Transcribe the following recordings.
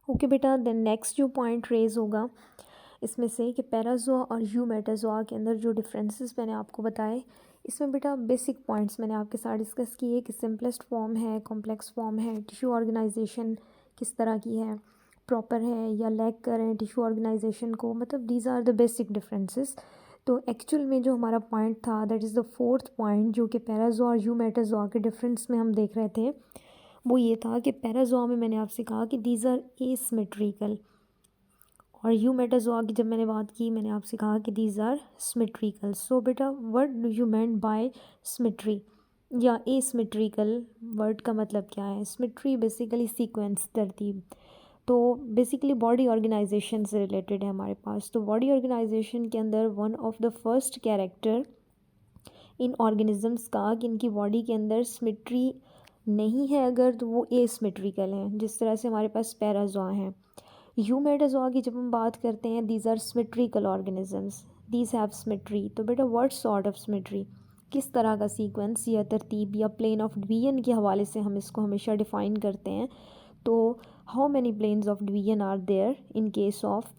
Okay बेटा, then next जो point raise होगा इसमें से कि पैराज़ोआ और यूमेटाज़ोआ के अंदर जो डिफरेंसेस मैंने आपको बताए, इसमें बेटा बेसिक पॉइंट्स मैंने आपके साथ डिस्कस किए कि सिंपलेस्ट फॉर्म है, कॉम्प्लेक्स फॉर्म है, टिश्यू ऑर्गेनाइजेशन किस तरह की है, प्रॉपर है या लैक करें टिश्यू ऑर्गेनाइजेशन को, मतलब these are the basic differences. तो एक्चुअल में जो हमारा पॉइंट था that is the fourth point, जो कि पैराज़ोआ और यूमेटाज़ोआ के डिफरेंस में हम देख रहे थे, वो ये था कि पैराज़ोआ में मैंने आपसे कहा कि दीज आर एसिमेट्रिकल, और यूमेटाज़ोआ की जब मैंने बात की मैंने आपसे कहा कि दीज आर सिमेट्रिकल। सो बेटा what do you meant by symmetry या एसिमेट्रिकल, वर्ड का मतलब क्या है? सिमेट्री बेसिकली सीक्वेंस, तरतीब। तो बेसिकली बॉडी ऑर्गेनाइजेशन से रिलेटेड है हमारे पास। तो बॉडी ऑर्गेनाइजेशन के अंदर one of the first character in organisms का कि इनकी बॉडी के अंदर सिमेट्री नहीं है अगर, तो वो एसिमेट्रिकल हैं, जिस तरह से हमारे पास पैराज़ोआ हैं। यूमेटाज़ोआ की जब हम बात करते हैं, these are symmetrical organisms, these have symmetry. तो बेटा व्हाट सॉर्ट ऑफ सिमेट्री, किस तरह का सीक्वेंस या तरतीब या प्लेन ऑफ डिवीजन के हवाले से हम इसको हमेशा डिफ़ाइन करते हैं। तो how many planes of division are there in case of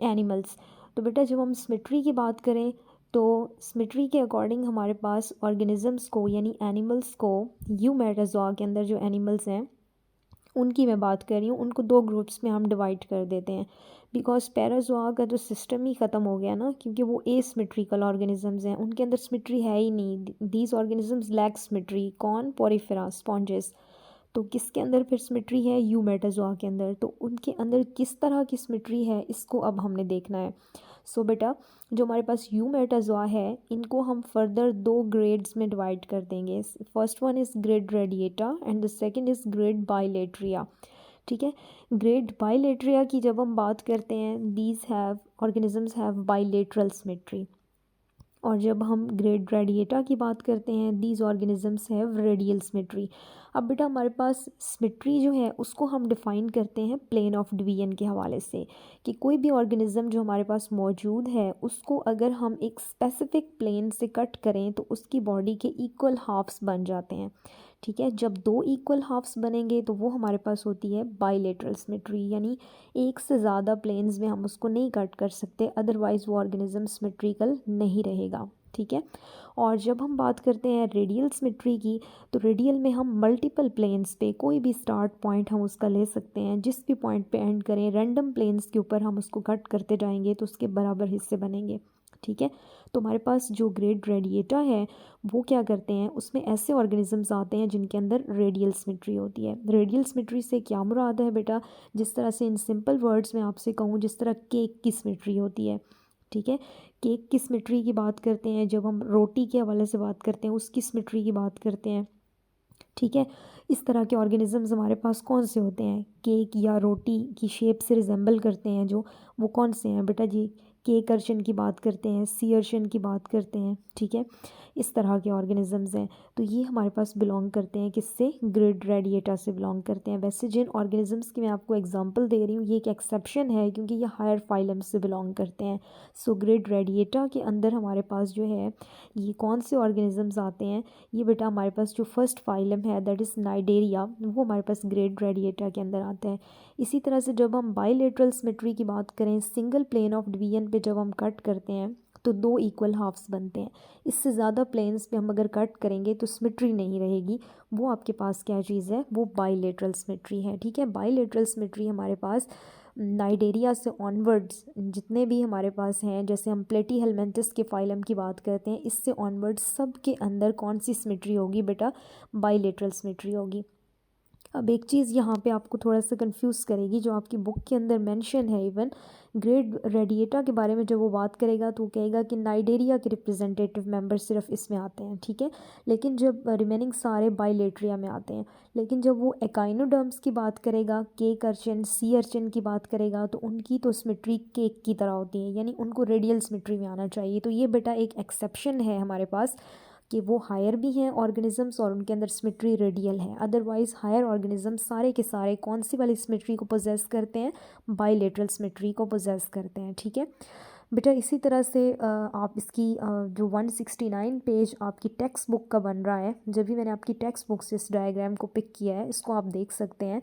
animals. तो बेटा जब हम सिमेट्री की बात करें तो सिमेट्री के अकॉर्डिंग हमारे पास ऑर्गेनिजम्स को यानी एनिमल्स को, यूमेटाज़ोआ के अंदर जो एनिमल्स हैं उनकी मैं बात कर रही हूँ, उनको दो ग्रुप्स में हम डिवाइड कर देते हैं, बिकॉज पैराज़ोआ का तो सिस्टम ही ख़त्म हो गया ना, क्योंकि वो एसिमेट्रिकल ऑर्गेनिजम्स हैं, उनके अंदर सिमेट्री है ही नहीं। These organisms lack symmetry. कौन? Porifera, sponges. तो किसके अंदर फिर सिमेट्री है? यूमेटाज़ोआ के अंदर। तो उनके अंदर किस तरह की सिमेट्री है इसको अब हमने देखना है। सो बेटा जो हमारे पास यूमेटाज़ोआ है इनको हम फर्दर दो ग्रेड्स में डिवाइड कर देंगे। First one is grade radiata and the second is grade bilateria. ठीक है, ग्रेड बाइलेट्रिया की जब हम बात करते हैं, these have organisms have bilateral symmetry. और जब हम ग्रेड रेडिएटा की बात करते हैं, these organisms have radial symmetry. अब बेटा हमारे पास सिमेट्री जो है उसको हम डिफ़ाइन करते हैं प्लेन ऑफ डिवीजन के हवाले से, कि कोई भी ऑर्गेनिज्म जो हमारे पास मौजूद है उसको अगर हम एक स्पेसिफिक प्लेन से कट करें तो उसकी बॉडी के इक्वल हाफ्स बन जाते हैं। ठीक है, जब दो इक्वल हाफ्स बनेंगे तो वो हमारे पास होती है बाइलेटरल सिमेट्री, यानी एक से ज़्यादा प्लेन्स में हम उसको नहीं कट कर सकते, अदरवाइज़ वो ऑर्गेनिज्म सिमेट्रिकल नहीं रहेगा। ठीक है, और जब हम बात करते हैं रेडियल सिमेट्री की, तो रेडियल में हम मल्टीपल प्लेन्स पे कोई भी स्टार्ट पॉइंट हम उसका ले सकते हैं, जिस भी पॉइंट पे एंड करें रैंडम प्लेन्स के ऊपर हम उसको कट करते जाएंगे तो उसके बराबर हिस्से बनेंगे। ठीक है, तो हमारे पास जो ग्रेड रेडिएटा है वो क्या करते हैं, उसमें ऐसे ऑर्गेनिजम्स आते हैं जिनके अंदर रेडियल सिमेट्री होती है। रेडियल सिमेट्री से क्या मुराद है बेटा? जिस तरह से इन सिंपल वर्ड्स में आपसे कहूँ, जिस तरह केक की सिमेट्री होती है। ठीक है, केक की सिमेट्री की बात करते हैं, जब हम रोटी के हवाले से बात करते हैं उसकी सिमेट्री की बात करते हैं। ठीक है, इस तरह के ऑर्गेनिजम्स हमारे पास कौन से होते हैं, केक या रोटी की शेप से रिजेंबल करते हैं जो, वो कौन से हैं बेटा जी? केक अर्शन की बात करते हैं, सी अर्शन की बात करते हैं। ठीक है, इस तरह के ऑर्गेनिजम्स हैं, तो ये हमारे पास बिलोंग करते हैं किससे? ग्रेड रेडिएटा से बिलोंग करते हैं। वैसे जिन ऑर्गेनिजम्स की मैं आपको एग्जांपल दे रही हूँ ये एक एक्सेप्शन है, क्योंकि ये हायर फाइलम से बिलोंग करते हैं। सो ग्रेड रेडिएटा के अंदर हमारे पास जो है ये कौन से ऑर्गेनिजम्स आते हैं? ये बेटा हमारे पास जो फर्स्ट फाइलम है दैट इज़ नाइडेरिया, वो हमारे पास ग्रेड रेडिएटा के अंदर आता है। इसी तरह से जब हम बाइलेटरल सिमेट्री की बात करें, सिंगल प्लेन ऑफ डिवीजन पे जब हम कट करते हैं तो दो इक्वल हाफ्स बनते हैं। इससे ज़्यादा प्लेन्स पे हम अगर कट करेंगे तो सिमेट्री नहीं रहेगी, वो आपके पास क्या चीज़ है? वो बाइलेटरल सिमेट्री है। ठीक है, बाइलेटरल सिमेट्री हमारे पास नाइडेरिया से ऑनवर्ड्स जितने भी हमारे पास हैं, जैसे हम प्लेटीहेलमिन्थस के फाइलम की बात करते हैं, इससे ऑनवर्ड्स सब के अंदर कौन सी सिमेट्री होगी बेटा? बाइलेटरल सिमेट्री होगी। अब एक चीज़ यहाँ पे आपको थोड़ा सा कंफ्यूज करेगी, जो आपकी बुक के अंदर मेंशन है, इवन ग्रेड रेडिएटा के बारे में जब वो बात करेगा तो वो कहेगा कि नाइडेरिया के रिप्रेजेंटेटिव मेंबर सिर्फ इसमें आते हैं। ठीक है, लेकिन जब रिमेनिंग सारे बाइलेट्रिया में आते हैं, लेकिन जब वो एकाइनोडर्म्स की बात करेगा, केक अर्चिन, सी अर्चिन की बात करेगा, तो उनकी तो सिमेट्री केक की तरह होती है, यानी उनको रेडियल सिमेट्री में आना चाहिए। तो ये बेटा एक एक्सेप्शन है हमारे पास कि वो हायर भी हैं ऑर्गेनिजम्स और उनके अंदर सिमेट्री रेडियल है। अदरवाइज हायर ऑर्गेनिजम्स सारे के सारे कौन सी वाली सिमेट्री को पोजेस करते हैं? बाइलेटरल सिमेट्री को पोजेस करते हैं। ठीक है बेटा, इसी तरह से आप इसकी जो 169 पेज आपकी टेक्स्ट बुक का बन रहा है, जब भी मैंने आपकी टेक्स्ट बुक से इस डायग्राम को पिक किया है, इसको आप देख सकते हैं।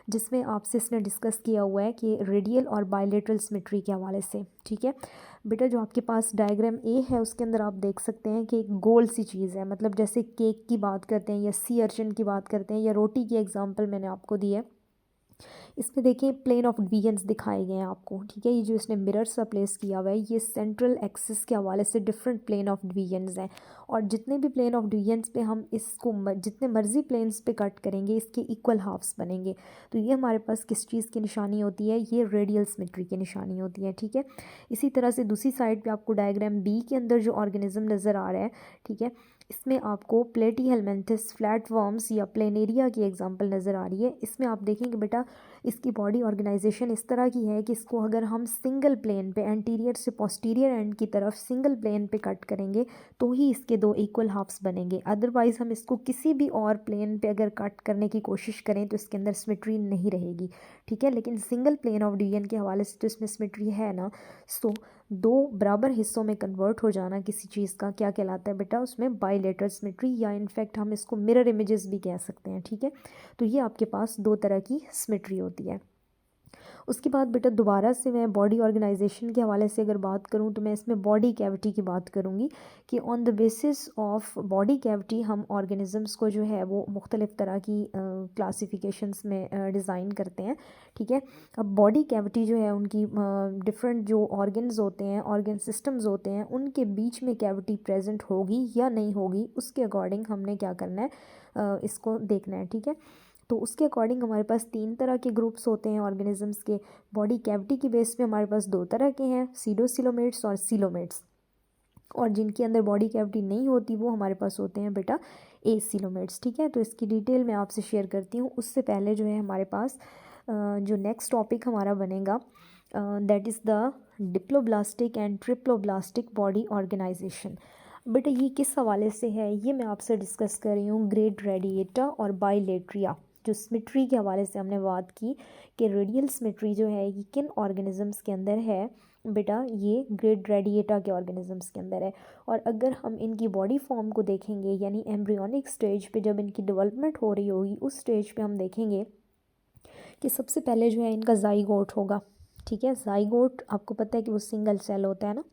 जिसमें आपसे इसने डिस्कस किया हुआ है कि रेडियल और बायलेटरल सिमेट्री के हवाले से। ठीक है बेटा, जो आपके पास डायग्राम ए है उसके अंदर आप देख सकते हैं कि एक गोल सी चीज़ है, मतलब जैसे केक की बात करते हैं या सी अर्चिन की बात करते हैं या रोटी की एग्जांपल मैंने आपको दी है। इसमें देखिए प्लेन ऑफ डिवीजन्स दिखाए गए हैं आपको। ठीक है, ये जो इसने मिरर सा प्लेस किया हुआ है ये सेंट्रल एक्सिस के हवाले से डिफरेंट प्लेन ऑफ डिवीजन्स हैं, और जितने भी प्लेन ऑफ डिवीजन्स पे हम इसको जितने मर्जी प्लेन्स पे कट करेंगे इसके इक्वल हाफ्स बनेंगे। तो ये हमारे पास किस चीज़ की निशानी होती है, ये रेडियल सिमेट्री की निशानी होती है। ठीक है, इसी तरह से दूसरी साइड पे आपको डायग्राम बी के अंदर जो ऑर्गेनिज्म नज़र आ रहा है, ठीक है, इसमें आपको प्लेटीहेलमिन्थस फ्लैटवर्म्स या प्लेनेरिया की एग्जांपल नज़र आ रही है। इसमें आप देखेंगे बेटा इसकी बॉडी ऑर्गेनाइजेशन इस तरह की है कि इसको अगर हम सिंगल प्लेन पे एंटीरियर से पोस्टीरियर एंड की तरफ सिंगल प्लेन पे कट करेंगे तो ही इसके दो इक्वल हाफ्स बनेंगे, अदरवाइज़ हम इसको किसी भी और प्लेन पे अगर कट करने की कोशिश करें तो इसके अंदर सिमेट्री नहीं रहेगी। ठीक है, लेकिन सिंगल प्लेन ऑफ डिवीजन के हवाले से तो इसमें सिमेट्री है ना, सो दो बराबर हिस्सों में कन्वर्ट हो जाना किसी चीज़ का क्या कहलाता है बेटा, उसमें बायलेटरल सिमेट्री, या इनफैक्ट हम इसको मिरर इमेजेस भी कह सकते हैं। ठीक है, तो ये आपके पास दो तरह की सिमेट्री होती है। उसके बाद बेटा दोबारा से मैं बॉडी ऑर्गेनाइजेशन के हवाले से अगर बात करूं तो मैं इसमें बॉडी कैविटी की बात करूंगी कि on the basis of body cavity हम ऑर्गेनिजम्स को जो है वो मुख्तलिफ़ तरह की क्लासिफिकेशंस में डिज़ाइन करते हैं। ठीक है, अब बॉडी कैविटी जो है उनकी डिफरेंट जो ऑर्गन्स होते हैं, ऑर्गन सिस्टम्स होते हैं, उनके बीच में कैविटी प्रेजेंट होगी या नहीं होगी उसके अकॉर्डिंग हमने क्या करना है, इसको देखना है। ठीक है, तो उसके अकॉर्डिंग हमारे पास तीन तरह के ग्रुप्स होते हैं ऑर्गेनिजम्स के। बॉडी कैविटी की बेस पे हमारे पास दो तरह के हैं, सीडोसिलोमेट्स और सीलोमेट्स, और जिनके अंदर बॉडी कैविटी नहीं होती वो हमारे पास होते हैं बेटा एसिलोमेट्स। ठीक है, तो इसकी डिटेल मैं आपसे शेयर करती हूँ। उससे पहले जो है हमारे पास जो नेक्स्ट टॉपिक हमारा बनेगा that is the diploblastic and triploblastic body organisation. बेटा ये किस हवाले से है ये मैं आपसे डिस्कस कर रही हूँ, ग्रेड रेडिएटा और बाइलेट्रिया। जो सिमेट्री के हवाले से हमने बात की कि रेडियल सिमेट्री जो है ये किन ऑर्गेनिजम्स के अंदर है बेटा, ये ग्रेड रेडिएटा के ऑर्गेनिजम्स के अंदर है। और अगर हम इनकी बॉडी फॉर्म को देखेंगे यानी एम्ब्रियोनिक स्टेज पे जब इनकी डेवलपमेंट हो रही होगी उस स्टेज पे हम देखेंगे कि सबसे पहले जो है इनका जाइगोट होगा। ठीक है, जाइगोट आपको पता है कि वो सिंगल सेल होता है ना।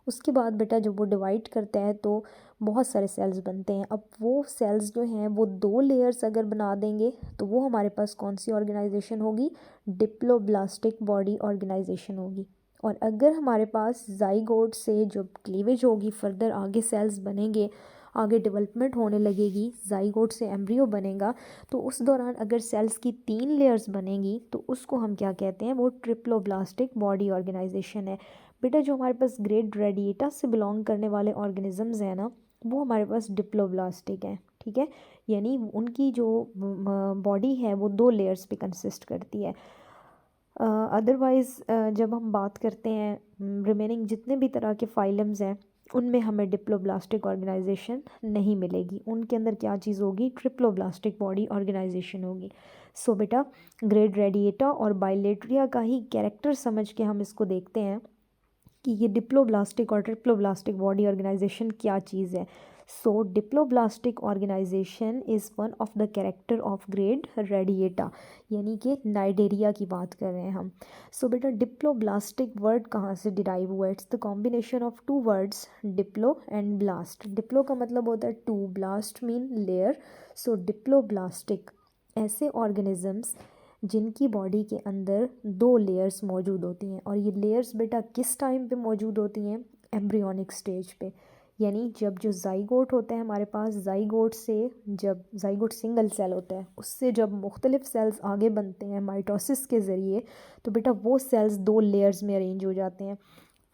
उसके बाद बेटा जब वो डिवाइड करता है तो बहुत सारे सेल्स बनते हैं। अब वो सेल्स जो हैं वो दो लेयर्स अगर बना देंगे तो वो हमारे पास कौन सी ऑर्गेनाइजेशन होगी, डिप्लोब्लास्टिक बॉडी ऑर्गेनाइजेशन होगी। और अगर हमारे पास जाइगोट से जो क्लीवेज होगी, फर्दर आगे सेल्स बनेंगे, आगे डेवलपमेंट होने लगेगी, जाइगोट से एम्ब्रियो बनेगा, तो उस दौरान अगर सेल्स की तीन लेयर्स बनेंगी तो उसको हम क्या कहते हैं, वो ट्रिप्लोब्लास्टिक बॉडी ऑर्गेनाइजेशन है। बेटा जो हमारे पास ग्रेड रेडिएटा से बिलोंग करने वाले ऑर्गेनिजम्स हैं ना वो हमारे पास डिप्लोब्लास्टिक हैं। ठीक है, यानी उनकी जो बॉडी है वो दो लेयर्स पे कंसिस्ट करती है। अदरवाइज़ जब हम बात करते हैं रिमेनिंग जितने भी तरह के फाइलम्स हैं उनमें हमें डिप्लोब्लास्टिक ऑर्गेनाइजेशन नहीं मिलेगी, उनके अंदर क्या चीज़ होगी, ट्रिप्लोब्लास्टिक बॉडी ऑर्गेनाइजेशन होगी। सो बेटा ग्रेड रेडिएटा और बाइलेट्रिया का ही कैरेक्टर समझ के हम इसको देखते हैं कि ये डिप्लोब्लास्टिक और ट्रिप्लोब्लास्टिक बॉडी ऑर्गेनाइजेशन क्या चीज़ है। So diploblastic organisation is one of the character of grade Radiata, यानी कि नाइडेरिया की बात कर रहे हैं हम। सो बेटा डिप्लोब्लास्टिक वर्ड कहाँ से डिराइव हुआ है, it's the combination of two words diplo and blast. Diplo का मतलब होता है two, blast mean layer. So diploblastic ऐसे ऑर्गेनिजम्स जिनकी बॉडी के अंदर दो लेयर्स मौजूद होती हैं, और ये लेयर्स बेटा किस टाइम पे मौजूद होती हैं, एम्ब्रियोनिक स्टेज पे, यानी जब जो जाइगोट होता है हमारे पास, जाइगोट से जब जाइगोट सिंगल सेल होता है उससे जब मुख्तलिफ सेल्स आगे बनते हैं माइटोसिस के ज़रिए तो बेटा वो सेल्स दो लेयर्स में अरेंज हो जाते हैं,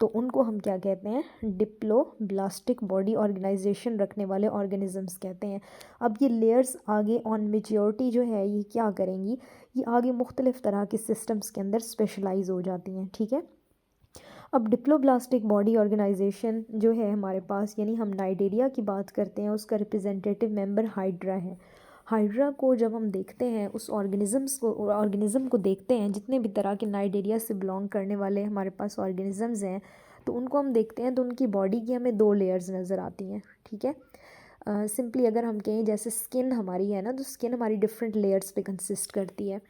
तो उनको हम क्या कहते हैं, डिप्लोब्लास्टिक बॉडी ऑर्गेनाइजेशन रखने वाले ऑर्गेनिजम्स कहते हैं। अब ये लेयर्स आगे ऑन मेच्योरिटी जो है ये क्या करेंगी, ये आगे मुख्तलिफ तरह के सिस्टम्स के अंदर स्पेशलाइज हो जाती हैं। ठीक है, अब डिप्लोब्लास्टिक बॉडी ऑर्गेनाइजेशन जो है हमारे पास, यानी हम नाइडेरिया की बात करते हैं, उसका रिप्रेजेंटेटिव मेंबर हाइड्रा है। हाइड्रा को जब हम देखते हैं, उस ऑर्गेनिज़म को देखते हैं, जितने भी तरह के नाइडेरिया से बिलोंग करने वाले हमारे पास ऑर्गेनिजम्स हैं तो उनको हम देखते हैं तो उनकी बॉडी की हमें दो लेयर्स नज़र आती हैं। ठीक है, सिंपली अगर हम कहें जैसे स्किन हमारी है ना, तो स्किन हमारी डिफरेंट लेयर्स पे कंसिस्ट करती है।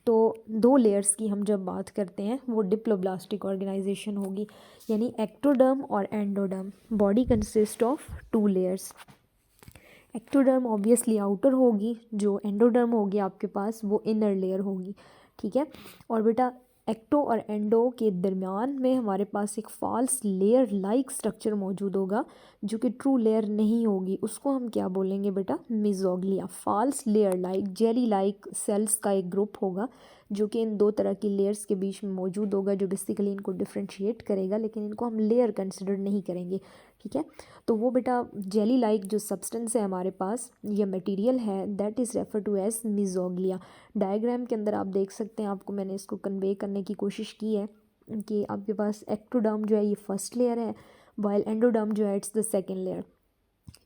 तो दो लेयर्स की हम जब बात करते हैं वो डिप्लोब्लास्टिक ऑर्गेनाइजेशन होगी, यानी एक्टोडर्म और endoderm. Body consist of two layers. Ectoderm obviously outer होगी, जो एंडोडर्म होगी आपके पास वो इनर लेयर होगी, ठीक है। और बेटा एक्टो और एंडो के दरमियान में हमारे पास एक फॉल्स लेयर लाइक स्ट्रक्चर मौजूद होगा जो कि ट्रू लेयर नहीं होगी, उसको हम क्या बोलेंगे बेटा, mesoglea. False layer like jelly like cells का एक ग्रुप होगा जो कि इन दो तरह की लेयर्स के बीच में मौजूद होगा, जो बेसिकली इनको डिफ्रेंशिएट करेगा, लेकिन इनको हम लेयर कंसिडर नहीं करेंगे, ठीक है। तो वो बेटा जेली लाइक जो सब्सटेंस है हमारे पास, ये मटेरियल है, that is refer to as mesoglea. Diagram के अंदर आप देख सकते हैं, आपको मैंने इसको कन्वे करने की कोशिश की है कि आपके पास एक्टोडर्म जो है ये फर्स्ट लेयर है, वाइल एंडोडर्म जो है इट्स द सेकेंड लेयर।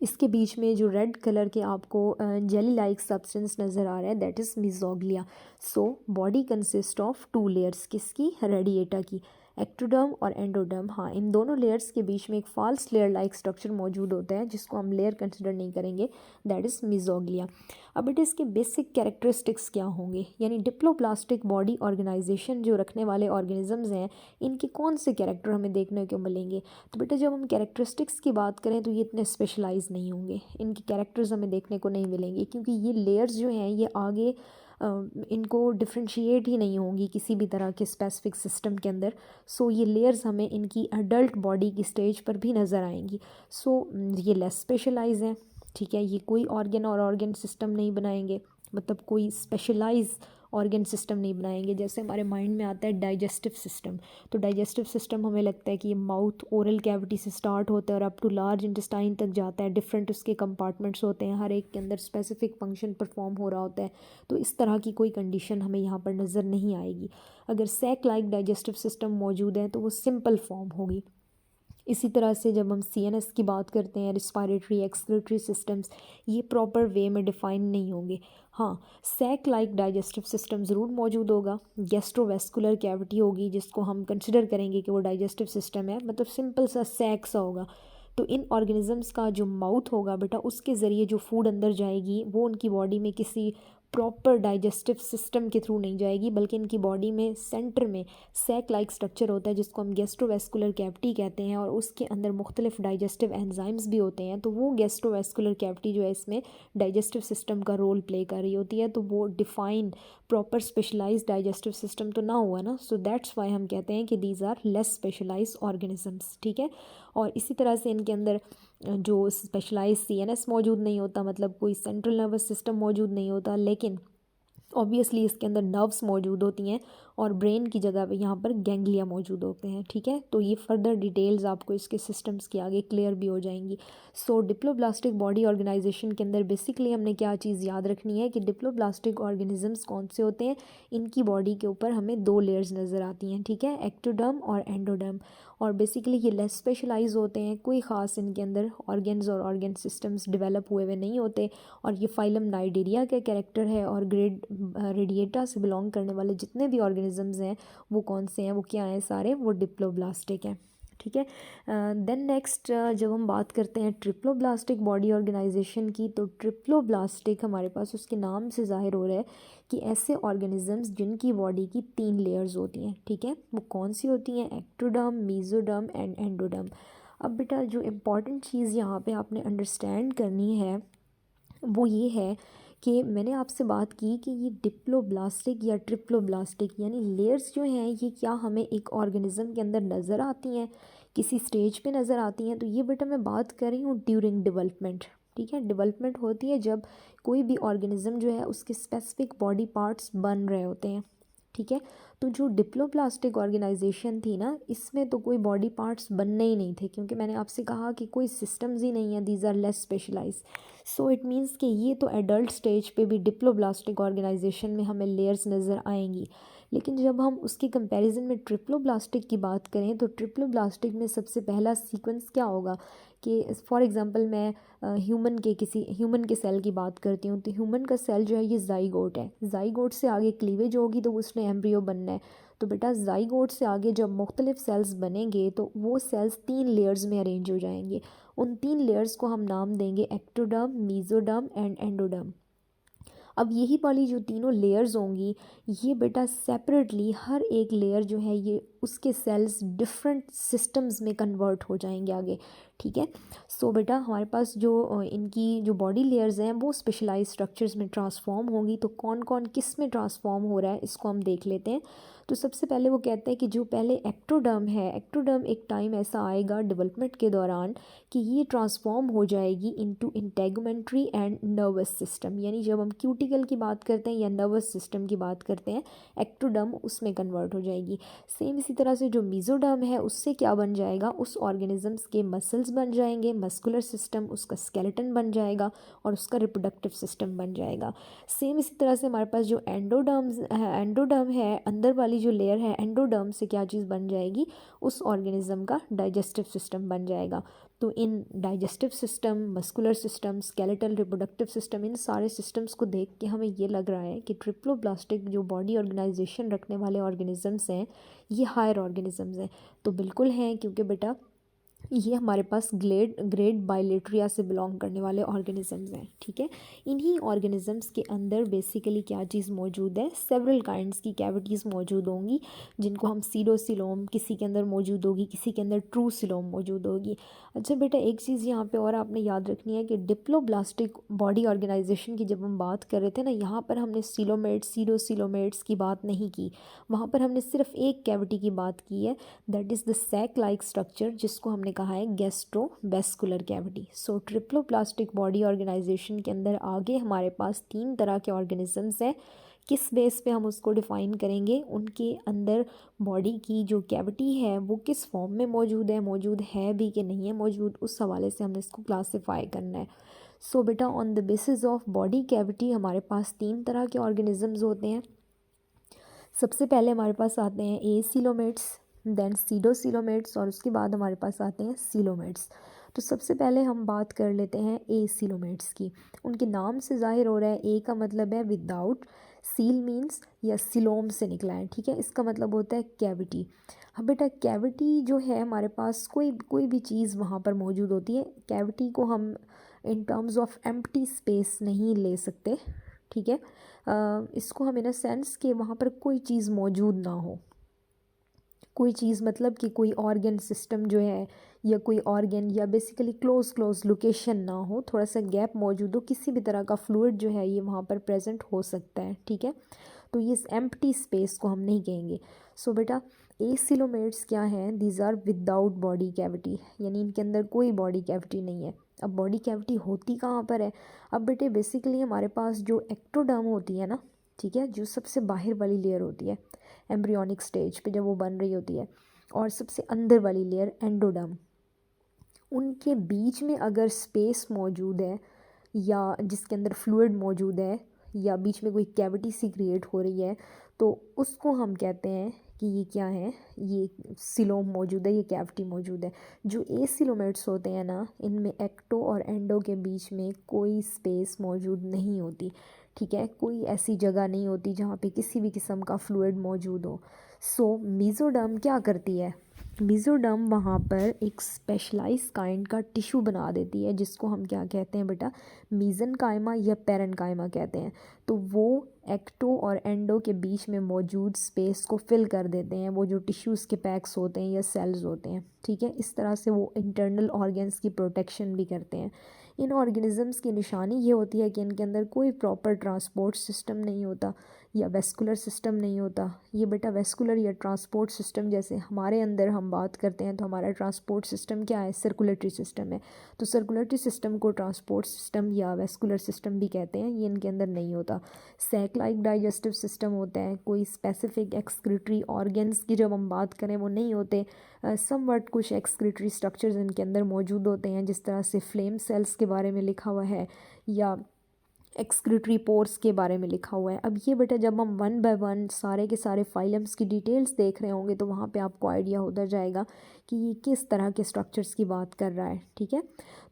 इसके बीच में जो रेड कलर के आपको जेली लाइक सब्सटेंस नज़र आ रहा है that is mesoglea. So body consist of two layers, किसकी, रेडिएटा की, एक्टोडर्म और एंडोडर्म। हाँ, इन दोनों लेयर्स के बीच में एक फॉल्स लेयर लाइक स्ट्रक्चर मौजूद होता है जिसको हम लेयर कंसिडर नहीं करेंगे, दैट इज़ मेसोग्लिया। अब इट इसके बेसिक कैरेक्टरिस्टिक्स क्या होंगे, यानी डिप्लोप्लास्टिक बॉडी ऑर्गेनाइजेशन जो रखने वाले ऑर्गेनिजम्स हैं इनके कौन से कैरेक्टर हमें देखने को मिलेंगे। तो बेटा जब हम कैरेक्टरिस्टिक्स की बात करें तो ये इतने स्पेशलाइज नहीं होंगे, इनके कैरेक्टर्स हमें देखने को नहीं मिलेंगे क्योंकि ये लेयर्स जो हैं ये आगे इनको डिफ्रेंशिएट ही नहीं होंगी किसी भी तरह के स्पेसिफिक सिस्टम के अंदर। सो ये लेयर्स हमें इनकी अडल्ट बॉडी की स्टेज पर भी नज़र आएंगी। सो ये लेस स्पेशलाइज हैं, ठीक है। ये कोई ऑर्गन और ऑर्गन सिस्टम नहीं बनाएंगे, मतलब कोई स्पेशलाइज ऑर्गन सिस्टम नहीं बनाएंगे। जैसे हमारे माइंड में आता है डाइजेस्टिव सिस्टम, तो डाइजेस्टिव सिस्टम हमें लगता है कि ये माउथ ओरल कैविटी से स्टार्ट होता है और अप टू लार्ज इंटेस्टाइन तक जाता है, डिफरेंट उसके कंपार्टमेंट्स होते हैं, हर एक के अंदर स्पेसिफिक फंक्शन परफॉर्म हो रहा होता है। तो इस तरह की कोई कंडीशन हमें यहाँ पर नज़र नहीं आएगी। अगर सैक लाइक डाइजेस्टिव सिस्टम मौजूद है तो वो सिंपल फॉर्म होगी। इसी तरह से जब हम CNS की बात करते हैं, रिस्पायरेटरी एक्सक्रीटरी सिस्टम्स, ये प्रॉपर वे में डिफ़ाइन नहीं होंगे। हाँ, सैक लाइक डाइजेस्टिव सिस्टम ज़रूर मौजूद होगा, गैस्ट्रोवेस्कुलर कैविटी होगी जिसको हम कंसिडर करेंगे कि वो डाइजेस्टिव सिस्टम है, मतलब सिंपल सा सैक सा होगा। तो इन ऑर्गेनिजम्स का जो माउथ होगा बेटा उसके ज़रिए जो फूड अंदर जाएगी वो उनकी बॉडी में किसी प्रॉपर डाइजेस्टिव सिस्टम के थ्रू नहीं जाएगी, बल्कि इनकी बॉडी में सेंटर में सैक लाइक स्ट्रक्चर होता है जिसको हम गैस्ट्रोवेस्कुलर कैविटी कहते हैं, और उसके अंदर मुख्तलिफ डाइजेस्टिव एंजाइम्स भी होते हैं। तो वो गैस्ट्रोवेस्कुलर कैविटी जो है इसमें डाइजेस्टिव सिस्टम का रोल प्ले कर रही होती है। तो वो define proper specialised digestive system तो ना हुआ ना, सो दैट्स वाई हम कहते हैं कि these are less specialised organisms, ठीक है। और इसी तरह से इनके अंदर जो स्पेशलाइज CNS मौजूद नहीं होता, मतलब कोई सेंट्रल नर्वस सिस्टम मौजूद नहीं होता, लेकिन ऑब्वियसली इसके अंदर नर्व्स मौजूद होती हैं और ब्रेन की जगह पे यहाँ पर गैंग्लिया मौजूद होते हैं, ठीक है। तो ये फर्दर डिटेल्स आपको इसके सिस्टम्स के आगे क्लियर भी हो जाएंगी। सो डिप्लोब्लास्टिक बॉडी ऑर्गेनाइजेशन के अंदर बेसिकली हमने क्या चीज़ याद रखनी है कि डिप्लोब्लास्टिक ऑर्गेनिजम्स कौन से होते हैं, इनकी बॉडी के ऊपर हमें दो लेयर्स नज़र आती हैं, ठीक है, एक्टोडर्म और एंडोडर्म। और बेसिकली ये लेस स्पेशलाइज होते हैं, कोई ख़ास इनके अंदर ऑर्गन्स और ऑर्गन सिस्टम्स डेवलप हुए हुए नहीं होते। और ये फाइलम नाइडेरिया का कैरेक्टर है, और ग्रेड रेडिएटा से बिलोंग करने वाले जितने भी ऑर्गेनिजम्स हैं वो कौन से हैं, वो क्या हैं, सारे वो डिप्लोब्लास्टिक हैं, ठीक है। देन नेक्स्ट जब हम बात करते हैं ट्रिप्लोब्लास्टिक बॉडी ऑर्गेनाइजेशन की, तो ट्रिप्लोब्लास्टिक हमारे पास उसके नाम से ज़ाहिर हो रहा है कि ऐसे ऑर्गेनिजम्स जिनकी बॉडी की 3 लेयर्स होती हैं, ठीक है। वो कौन सी होती हैं, एक्टोडर्म, मेसोडर्म एंड एंडोडर्म। अब बेटा जो इम्पॉर्टेंट चीज़ यहाँ पे आपने अंडरस्टैंड करनी है वो ये है कि मैंने आपसे बात की कि ये डिप्लोब्लास्टिक या ट्रिप्लोब्लास्टिक यानी लेयर्स जो हैं ये क्या हमें एक ऑर्गेनिज़म के अंदर नज़र आती हैं, किसी स्टेज पे नज़र आती हैं। तो ये बेटा मैं बात कर रही हूँ ड्यूरिंग डेवलपमेंट, ठीक है। डेवलपमेंट होती है जब कोई भी ऑर्गेनिज़म जो है उसके स्पेसिफिक बॉडी पार्ट्स बन रहे होते हैं, ठीक है। तो जो डिप्लोब्लास्टिक ऑर्गेनाइजेशन थी ना, इसमें तो कोई बॉडी पार्ट्स बनने ही नहीं थे, क्योंकि मैंने आपसे कहा कि कोई सिस्टम्स ही नहीं है, these are less specialise. So it means कि ये तो एडल्ट स्टेज पे भी डिप्लोब्लास्टिक ऑर्गेनाइजेशन में हमें लेयर्स नज़र आएंगी। लेकिन जब हम उसके कंपैरिजन में ट्रिप्लोब्लास्टिक की बात करें तो ट्रिप्लोब्लास्टिक में सबसे पहला सीक्वेंस क्या होगा कि फॉर एग्जांपल मैं ह्यूमन के सेल की बात करती हूँ, तो ह्यूमन का सेल जो है ये जाइगोट है, जाइगोट से आगे क्लीवेज होगी तो उसने एम्ब्रियो बनना है। तो बेटा जाइगोट से आगे जब मुख्तलिफ सेल्स बनेंगे तो वो सेल्स 3 लेयर्स में अरेंज हो जाएंगे। उन 3 लेयर्स को हम नाम देंगे एक्टोडर्म, मेसोडर्म एंड एंडोडर्म। अब यही वाली जो तीनों लेयर्स होंगी ये बेटा सेपरेटली हर एक लेयर जो है ये उसके सेल्स डिफरेंट सिस्टम्स में कन्वर्ट हो जाएंगे आगे, ठीक है। सो बेटा हमारे पास जो इनकी जो बॉडी लेयर्स हैं वो स्पेशलाइज स्ट्रक्चर्स में ट्रांसफॉर्म होंगी। तो कौन कौन किस में ट्रांसफॉर्म हो रहा है इसको हम देख लेते हैं। तो सबसे पहले वो कहते हैं कि जो पहले एक्टोडर्म है, एक्टोडर्म एक टाइम ऐसा आएगा डेवलपमेंट के दौरान कि ये ट्रांसफॉर्म हो जाएगी into integumentary and nervous system, यानी जब हम क्यूटिकल की बात करते हैं या नर्वस सिस्टम की बात करते हैं एक्टोडर्म उसमें कन्वर्ट हो जाएगी। सेम इसी तरह से जो मीजोडर्म है उससे क्या बन जाएगा, उस ऑर्गेनिजम्स के मसल्स बन जाएंगे, मस्कुलर सिस्टम उसका स्केलेटन बन जाएगा और उसका रिप्रोडक्टिव सिस्टम बन जाएगा। सेम इसी तरह से हमारे पास जो एंडोडर्म है अंदर वाली जो लेयर है एंडोडर्म से क्या चीज़ बन जाएगी, उस ऑर्गेनिज्म का डाइजेस्टिव सिस्टम बन जाएगा। तो इन digestive system, muscular system, skeletal, reproductive system, इन सारे सिस्टम्स को देख के हमें ये लग रहा है कि ट्रिप्लोब्लास्टिक जो बॉडी ऑर्गेनाइजेशन रखने वाले ऑर्गेनिजम्स हैं ये हायर ऑर्गेनिजम्स हैं। तो बिल्कुल हैं, क्योंकि बेटा ये हमारे पास ग्रेड बाइलेट्रिया से बिलोंग करने वाले ऑर्गेनिजम्स हैं, ठीक है। इन्हीं ऑर्गेनिजम्स के अंदर बेसिकली क्या चीज़ मौजूद है, सेवरल काइंड्स की कैविटीज़ मौजूद होंगी जिनको हम सीडोसिलोम, किसी के अंदर मौजूद होगी, किसी के अंदर ट्रू सिलोम मौजूद होगी। अच्छा बेटा एक चीज़ यहाँ पे और आपने याद रखनी है कि डिप्लोब्लास्टिक बॉडी ऑर्गेनाइजेशन की जब हम बात कर रहे थे ना, यहाँ पर हमने सिलोमेट्स, सीडोसिलोमेट्स की बात नहीं की, वहाँ पर हमने सिर्फ एक कैविटी की बात की है, that is the sac like structure जिसको हमने कहा है gastrovascular cavity. So triploblastic body organisation के अंदर आगे हमारे पास 3 तरह के ऑर्गेनिजम्स हैं। किस बेस पे हम उसको डिफ़ाइन करेंगे, उनके अंदर बॉडी की जो कैविटी है वो किस फॉर्म में मौजूद है भी कि नहीं है मौजूद, उस हवाले से हमने इसको क्लासीफाई करना है। सो बेटा on the basis of body cavity हमारे पास 3 तरह के ऑर्गेनिजम्स होते हैं। सबसे पहले हमारे पास आते हैं एसिलोमेट्स, देन सीडोसिलोमेट्स और उसके बाद हमारे पास आते हैं सिलोमेट्स। तो सबसे पहले हम बात कर लेते हैं एसिलोमेट्स की। उनके नाम से जाहिर हो रहा है, ए का मतलब है विदाउट, सील मीन्स या सिलोम से निकला है, ठीक है, इसका मतलब होता है कैविटी। हाँ बेटा कैविटी जो है हमारे पास कोई भी चीज़ वहाँ पर मौजूद होती है। कैविटी को हम in terms of empty space नहीं ले सकते, ठीक है। इसको हम इन अ सेंस कि वहाँ पर कोई चीज़ मौजूद ना हो, कोई चीज़ मतलब कि कोई ऑर्गन सिस्टम जो है या कोई ऑर्गन या बेसिकली क्लोज लोकेशन ना हो, थोड़ा सा गैप मौजूद हो, किसी भी तरह का फ्लूइड जो है ये वहाँ पर प्रेजेंट हो सकता है, ठीक है। तो ये एम्प्टी स्पेस को हम नहीं कहेंगे। सो बेटा एसिलोमेट्स क्या हैं, these are without body cavity, यानी इनके अंदर कोई बॉडी कैविटी नहीं है। अब बॉडी कैविटी होती कहाँ पर है, अब बेटे बेसिकली हमारे पास जो एक्टोडर्म होती है ना, ठीक है, जो सबसे बाहर वाली लेयर होती है एम्ब्रियोनिक स्टेज पे जब वो बन रही होती है, और सबसे अंदर वाली लेयर एंडोडर्म, उनके बीच में अगर स्पेस मौजूद है या जिसके अंदर फ्लूइड मौजूद है या बीच में कोई कैविटी सी क्रिएट हो रही है, तो उसको हम कहते हैं कि ये क्या है, ये सिलोम मौजूद है, ये कैविटी मौजूद है। जो एसिलोमेट्स होते हैं ना, इनमें एक्टो और एंडो के बीच में कोई स्पेस मौजूद नहीं होती, ठीक है, कोई ऐसी जगह नहीं होती जहाँ पे किसी भी किस्म का फ्लूइड मौजूद हो। सो मीज़ोडर्म क्या करती है, मीज़ोडर्म वहाँ पर एक स्पेशलाइज काइंड का टिश्यू बना देती है जिसको हम क्या कहते हैं बेटा, मीज़नकाइमा या पेरेन्काइमा कहते हैं। तो वो एक्टो और एंडो के बीच में मौजूद स्पेस को फिल कर देते हैं, वो जो टिश्यूज़ के पैक्स होते हैं या सेल्स होते हैं, ठीक है। इस तरह से वो इंटरनल ऑर्गन्स की प्रोटेक्शन भी करते हैं। इन ऑर्गेनिजम्स की निशानी ये होती है कि इनके अंदर कोई प्रॉपर ट्रांसपोर्ट सिस्टम नहीं होता या वेस्कुलर सिस्टम नहीं होता। ये बेटा वेस्कुलर या ट्रांसपोर्ट सिस्टम, जैसे हमारे अंदर हम बात करते हैं तो हमारा ट्रांसपोर्ट सिस्टम क्या है, सर्कुलेटरी सिस्टम है। तो सर्कुलेटरी सिस्टम को ट्रांसपोर्ट सिस्टम या वेस्कुलर सिस्टम भी कहते हैं, ये इनके अंदर नहीं होता। सैक लाइक डाइजेस्टिव सिस्टम होता है, कोई स्पेसिफिक एक्सक्रीटरी ऑर्गन्स की जब हम बात करें वो नहीं होते। समवट कुछ एक्सक्रीटरी स्ट्रक्चर्स इनके अंदर मौजूद होते हैं, जिस तरह से फ्लेम सेल्स के बारे में लिखा हुआ है या एक्सक्रीटरी पोर्स के बारे में लिखा हुआ है। अब ये बेटा जब हम 1 बाय 1 सारे के सारे फाइलम्स की डिटेल्स देख रहे होंगे तो वहाँ पे आपको आइडिया होता जाएगा कि ये किस तरह के स्ट्रक्चर्स की बात कर रहा है, ठीक है।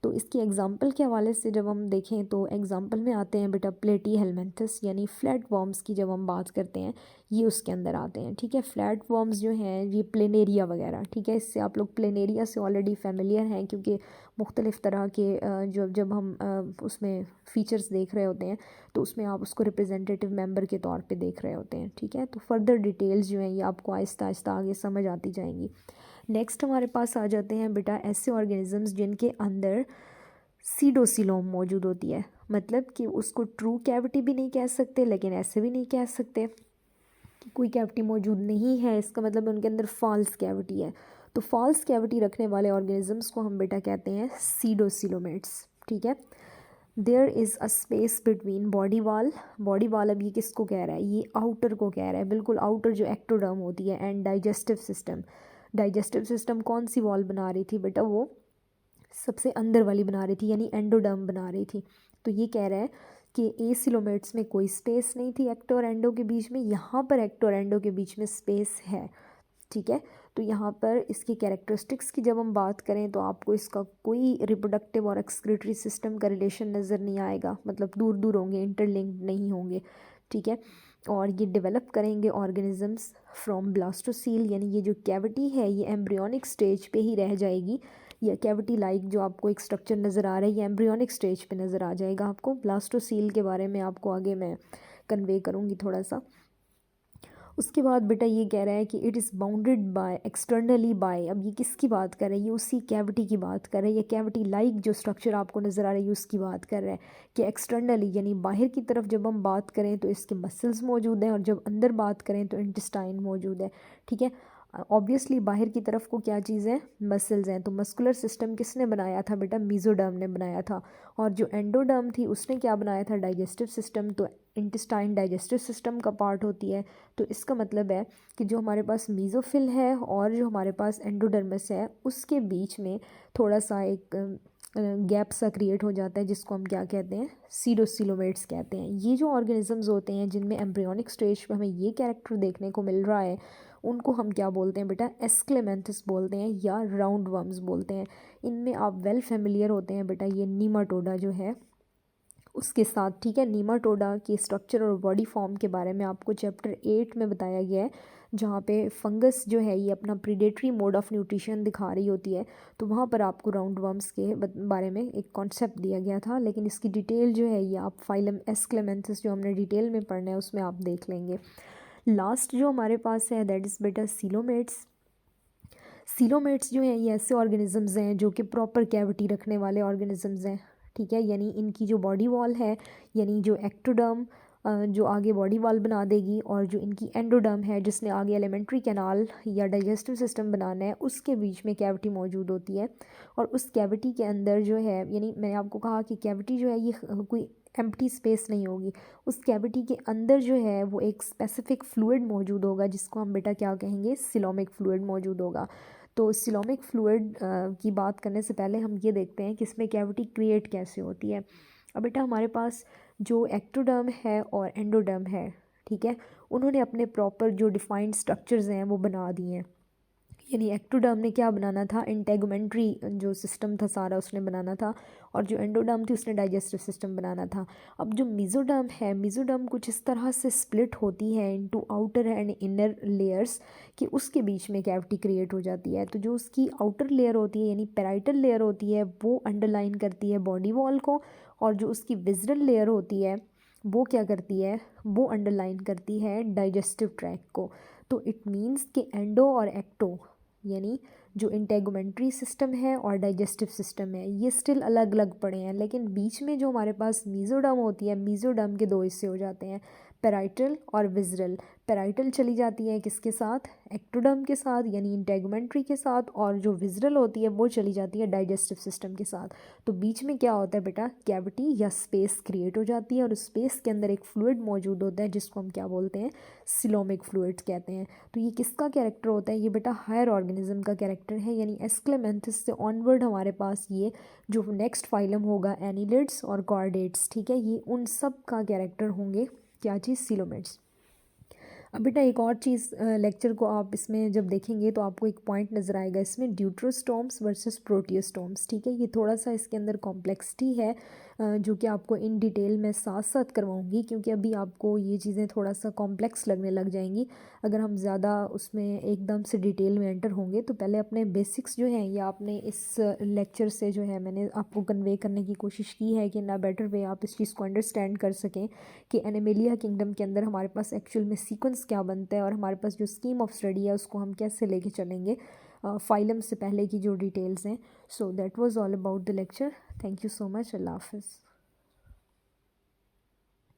तो इसकी एग्जांपल के हवाले से जब हम देखें तो एग्जांपल में आते हैं बेटा प्लेटी हेलमेंथस यानी फ्लैट वर्म्स की जब हम बात करते हैं, ये उसके अंदर आते हैं, ठीक है। फ्लैट वर्म्स जो हैं ये प्लेनेरिया वगैरह, ठीक है, इससे आप लोग प्लेनेरिया से ऑलरेडी फेमिलियर हैं क्योंकि मुख्तलिफ़ तरह के जब हम उसमें फ़ीचर्स देख रहे होते हैं तो उसमें आप उसको रिप्रेजेंटेटिव मेंबर के तौर पे देख रहे होते हैं, ठीक है। तो फर्दर डिटेल्स जो हैं ये आपको आहिस्ता आहिस्ता आगे समझ आती जाएंगी। नेक्स्ट हमारे पास आ जाते हैं बेटा ऐसे ऑर्गेनिजम्स जिनके अंदर सीडोसिलोम मौजूद होती है, मतलब कि उसको ट्रू कैविटी भी नहीं कह सकते लेकिन ऐसे भी नहीं कह सकते कि कोई कैविटी मौजूद नहीं है, इसका मतलब उनके अंदर फॉल्स कैविटी है। तो फॉल्स कैविटी रखने वाले ऑर्गेनिजम्स को हम बेटा कहते हैं सीडोसिलोमेट्स, ठीक है। There is a space between body wall अब ये किसको कह रहा है, ये आउटर को कह रहा है, बिल्कुल आउटर जो एक्टोडर्म होती है, एंड डाइजेस्टिव सिस्टम कौन सी वॉल बना रही थी बेटा, वो सबसे अंदर वाली बना रही थी यानी एंडोडर्म बना रही थी। तो ये कह रहा है कि एसिलोमेट्स में कोई स्पेस नहीं थी एक्टो और एंडो के बीच में, यहाँ पर एक्टो और एंडो के बीच में स्पेस है, ठीक है। तो यहाँ पर इसकी कैरेक्टरिस्टिक्स की जब हम बात करें तो आपको इसका कोई रिप्रोडक्टिव और एक्सक्रीटरी सिस्टम का रिलेशन नज़र नहीं आएगा, मतलब दूर दूर होंगे, इंटरलिंक्ड नहीं होंगे, ठीक है। और ये डेवलप करेंगे ऑर्गेनिजम्स फ्रॉम ब्लास्टोसील, यानी ये जो कैविटी है ये एम्ब्रियोनिक स्टेज पे ही रह जाएगी, या कैविटी लाइक जो आपको एक स्ट्रक्चर नज़र आ रहा है ये एम्ब्रियोनिक स्टेज पे नज़र आ जाएगा आपको। ब्लास्टोसील के बारे में आपको आगे मैं कन्वे करूँगी थोड़ा सा। उसके बाद बेटा ये कह रहा है कि it is bounded by externally by, अब ये किसकी बात कर रहा है, ये उसी कैविटी की बात कर रहा है, ये कैविटी लाइक जो स्ट्रक्चर आपको नज़र आ रहा है ये उसकी बात कर रहा है कि एक्सटर्नली यानी बाहर की तरफ जब हम बात करें तो इसके मसल्स मौजूद हैं, और जब अंदर बात करें तो इंटेस्टाइन मौजूद है, ठीक है। ऑब्वियसली बाहर की तरफ को क्या चीज़ है, मसल्स हैं। तो मस्कुलर सिस्टम किसने बनाया था बेटा, मीजोडर्म ने बनाया था, और जो एंडोडर्म थी उसने क्या बनाया था, डाइजेस्टिव सिस्टम। तो इंटेस्टाइन डाइजेस्टिव सिस्टम का पार्ट होती है। तो इसका मतलब है कि जो हमारे पास मीज़ोफिल है और जो हमारे पास एंडोडर्मिस है उसके बीच में थोड़ा सा एक गैप सा क्रिएट हो जाता है जिसको हम क्या कहते हैं, सीडोसिलोमेट्स कहते हैं। ये जो ऑर्गेनिजम्स होते हैं जिनमें एम्ब्रियोनिक स्टेज पे हमें ये कैरेक्टर देखने को मिल रहा है उनको हम क्या बोलते हैं बेटा, एस्क्लेमेंथस बोलते हैं या राउंड वर्म्स बोलते हैं। इनमें आप वेल फेमिलियर होते हैं बेटा ये नीमाटोडा जो है उसके साथ, ठीक है। नीमाटोडा के स्ट्रक्चर और बॉडी फॉर्म के बारे में आपको चैप्टर 8 में बताया गया है, जहाँ पे फंगस जो है ये अपना प्रीडेटरी मोड ऑफ न्यूट्रिशन दिखा रही होती है। तो वहाँ पर आपको राउंड वर्म्स के बारे में एक कॉन्सेप्ट दिया गया था, लेकिन इसकी डिटेल जो है ये आप फाइलम एस्क्लेमेंथस जो हमने डिटेल में पढ़ना है उसमें आप देख लेंगे। लास्ट जो हमारे पास है दैट इज़ बेटा सीलोमेट्स जो हैं ये ऐसे ऑर्गेनिजम्स हैं जो कि प्रॉपर कैविटी रखने वाले ऑर्गेनिजम्स हैं, ठीक है। यानी इनकी जो बॉडी वॉल है, यानी जो एक्टोडर्म जो आगे बॉडी वॉल बना देगी, और जो इनकी एंडोडर्म है जिसने आगे एलिमेंट्री कैनाल या डाइजेस्टिव सिस्टम बनाना है, उसके बीच में कैविटी मौजूद होती है। और उस कैविटी के अंदर जो है, यानी मैंने आपको कहा कि कैविटी जो है ये कोई एम्प्टी स्पेस नहीं होगी, उस कैविटी के अंदर जो है वो एक स्पेसिफिक फ्लूइड मौजूद होगा जिसको हम बेटा क्या कहेंगे, सिलोमिक फ्लूइड मौजूद होगा। तो सिलोमिक फ्लूइड की बात करने से पहले हम ये देखते हैं कि इसमें कैविटी क्रिएट कैसे होती है। अब बेटा हमारे पास जो एक्टोडर्म है और एंडोडर्म है, ठीक है, उन्होंने अपने प्रॉपर जो डिफाइंड स्ट्रक्चर्स हैं वो बना दिए हैं। यानी एक्टोडर्म ने क्या बनाना था, इंटेगुमेंट्री जो सिस्टम था सारा उसने बनाना था, और जो एंडोडर्म थी उसने डाइजेस्टिव सिस्टम बनाना था। अब जो मीज़ोडर्म है, मीज़ोडर्म कुछ इस तरह से स्प्लिट होती है into outer and inner layers कि उसके बीच में कैविटी क्रिएट हो जाती है। तो जो उसकी आउटर लेयर होती है यानी पेराइटल लेयर होती है वो अंडरलाइन करती है बॉडी वॉल को, और जो उसकी विज़रल लेयर होती है वो क्या करती है, वो अंडरलाइन करती है डाइजेस्टिव ट्रैक्ट को। तो इट मीन्स कि एंडो और एक्टो यानी जो इंटेगुमेंट्री सिस्टम है और डाइजेस्टिव सिस्टम है ये स्टिल अलग अलग पड़े हैं, लेकिन बीच में जो हमारे पास मीज़ोडर्म होती है, मीज़ोडर्म के दो हिस्से हो जाते हैं, पेराइटल और विज़रल। पेराइटल चली जाती है किसके साथ, एक्टोडर्म के साथ यानी इंटेगुमेंट्री के साथ, और जो विज़रल होती है वो चली जाती है डाइजेस्टिव सिस्टम के साथ। तो बीच में क्या होता है बेटा, कैविटी या स्पेस क्रिएट हो जाती है, और उस स्पेस के अंदर एक फ्लूइड मौजूद होता है जिसको हम क्या बोलते हैं, सिलोमिक फ्लूइड कहते हैं। तो ये किसका कैरेक्टर होता है, ये बेटा हायर ऑर्गेनिज्म का कैरेक्टर है, यानी एस्क्लेमेंथस से ऑनवर्ड हमारे पास ये जो नेक्स्ट फाइलम होगा एनिलिड्स और कॉर्डेट्स, ठीक है, ये उन सब का कैरेक्टर होंगे क्या चीज़, सिलोमेट्स। अब बेटा एक और चीज़ लेक्चर को आप इसमें जब देखेंगे तो आपको एक पॉइंट नज़र आएगा इसमें, ड्यूट्रोस्टोम्स वर्सेस प्रोटियोस्टोम्स, ठीक है। ये थोड़ा सा इसके अंदर कॉम्प्लेक्सिटी है जो कि आपको इन डिटेल मैं साथ साथ करवाऊँगी, क्योंकि अभी आपको ये चीज़ें थोड़ा सा कॉम्प्लेक्स लगने लग जाएंगी अगर हम ज़्यादा उसमें एकदम से डिटेल में एंटर होंगे। तो पहले अपने बेसिक्स जो हैं, या आपने इस लेक्चर से जो है मैंने आपको कन्वे करने की कोशिश की है कि ना बेटर वे आप इस चीज़ को अंडरस्टैंड कर सकें कि एनिमेलिया किंगडम के अंदर हमारे पास एक्चुअल में सीक्वेंस क्या बनता है और हमारे पास जो स्कीम ऑफ स्टडी है उसको हम कैसे लेके चलेंगे फाइलम से पहले की जो डिटेल्स हैं। So that was all about the lecture. Thank you so much. अल्लाह हाफिज़।